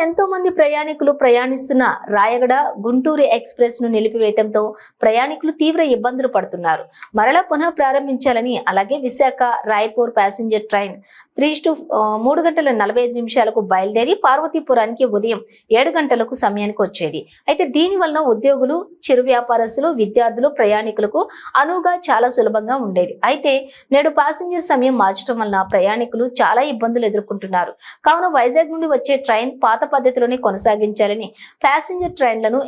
ఎంతో మంది ప్రయాణికులు ప్రయాణిస్తున్న రాయగడ గుంటూరు ఎక్స్ప్రెస్ ను నిలిపివేయడంతో ప్రయాణికులు తీవ్ర ఇబ్బందులు పడుతున్నారు. మరలా పునః ప్రారంభించాలని, అలాగే విశాఖ రాయపూర్ ప్యాసింజర్ ట్రైన్ 3:45 బయలుదేరి పార్వతీపురానికి ఉదయం 7 గంటలకు సమయానికి వచ్చేది. అయితే దీని వలన ఉద్యోగులు, చిరు వ్యాపారస్తులు, విద్యార్థులు, ప్రయాణికులకు అనువుగా చాలా సులభంగా ఉండేది. అయితే నేడు ప్యాసింజర్ సమయం మార్చడం వలన ప్రయాణికులు చాలా ఇబ్బందులు ఎదుర్కొంటున్నారు. కావున వైజాగ్ నుండి వచ్చే ట్రైన్ పాత పద్ధతిలోనే కొనసాగించాలని, ప్యాసింజర్ ట్రైన్లను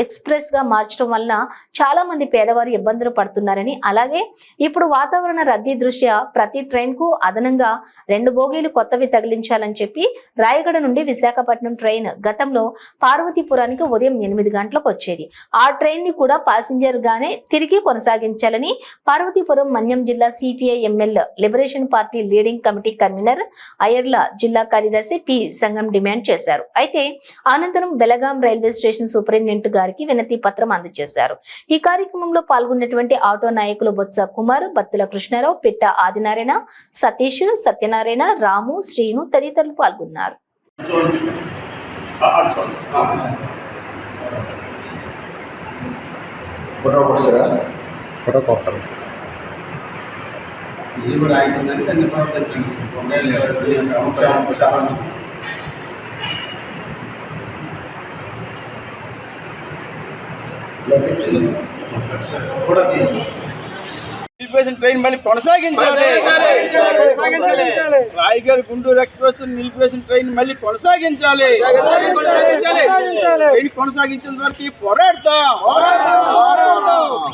ఎక్స్ప్రెస్ గా మార్చడం వలన చాలా మంది పేదవారు ఇబ్బందులు పడుతున్నారని, అలాగే ఇప్పుడు వాతావరణ రద్దీ దృష్ట్యా ప్రతి ట్రైన్ కు అదనంగా 2 బోగీలు కొత్తవి తగిలించాలని చెప్పి రాయగడ నుండి విశాఖపట్నం ట్రైన్ గతంలో పార్వతీపురానికి ఉదయం 8 గంటలకు వచ్చేది. ఆ ట్రైన్ ని కూడా ప్యాసింజర్ గానే తిరిగి కొనసాగించాలని పార్వతీపురం మన్యం జిల్లా CPI ML liberation party leading committee convener అయ్యర్ల జిల్లా కార్యదర్శి పి సంఘం డిమాండ్ చేశారు. అయితే అనంతరం బెలగాం రైల్వే స్టేషన్ సూపరింటెండెంట్ గారికి వినతి పత్రం అందజేశారు. ఈ కార్యక్రమంలో పాల్గొన్నటువంటి ఆటో నాయకులు బొత్స కుమార్, బత్తుల కృష్ణారావు, పిట్ట ఆదినారాయణ, సతీష్, సత్యనారాయణ, రాము, శ్రీను తదితరులు పాల్గొన్నారు. ట్రైన్ మళ్ళీ కొనసాగించాలి. రాయగఢ్ గుంటూరు ఎక్స్ప్రెస్ నిలిపివేసిన ట్రైన్ మళ్ళీ కొనసాగించాలి. ట్రైన్ కొనసాగించేంత వరకు పోరాడతాం.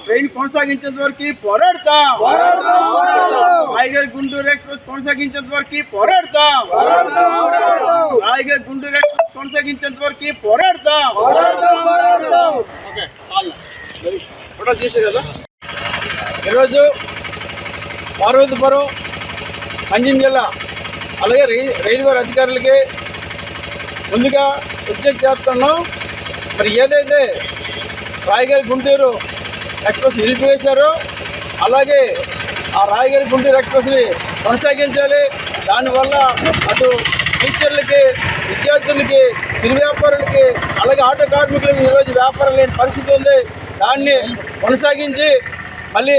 ట్రైన్ కొనసాగించేంత వరకు పోరాడతాం. రాయగఢ్ గుంటూరు ఎక్స్ప్రెస్ కొనసాగించేంత వరకు పోరాడతాం. రాయగఢ్ గుంటూరు ఎక్స్ప్రెస్ కొనసాగించేంత వరకు పోరాడతాం. ఫోటో చేశారు కదా. ఈరోజు పార్వతీపురం మంజం జిల్లా అలాగే రైల్వే అధికారులకి ముందుగా విజ్ఞప్తి చేస్తున్నాం. మరి ఏదైతే రాయగఢ్ గుంటూరు ఎక్స్ప్రెస్ నిలిపివేశారో అలాగే ఆ రాయగఢ్ గుంటూరు ఎక్స్ప్రెస్ని కొనసాగించాలి. దానివల్ల అటు టీచర్లకి, విద్యార్థులకి, చిరు వ్యాపారులకి, అలాగే ఆటో కార్మికులకి ఈరోజు వ్యాపారం లేని పరిస్థితి ఉంది. దాన్ని కొనసాగించి మళ్ళీ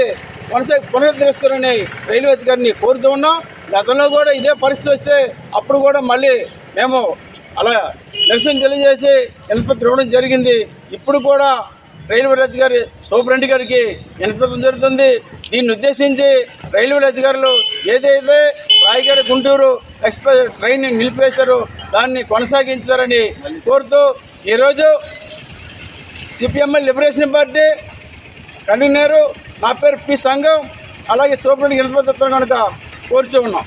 పునరుద్ధరిస్తారని రైల్వే అధికారిని కోరుతూ ఉన్నాం. గతంలో కూడా ఇదే పరిస్థితి వస్తే అప్పుడు కూడా మళ్ళీ మేము అలా నిరసన తెలియజేసి వినతి ఇవ్వడం జరిగింది. ఇప్పుడు కూడా రైల్వే అధికారి సూపరింటెండెంట్ గారికి వినతి జరుగుతుంది. దీన్ని ఉద్దేశించి రైల్వే అధికారులు ఏదైతే రాయగఢ్ గుంటూరు ఎక్స్ప్రెస్ ట్రైన్ నిలిపివేశారో దాన్ని కొనసాగించారని కోరుతూ ఈరోజు సిపిఎంఎల్ లిబరేషన్ పార్టీ కన్వీనరు నా పేరు పి సంఘం అలాగే సూపరింటెండెంట్ కనుక కోరుచూ ఉన్నాం.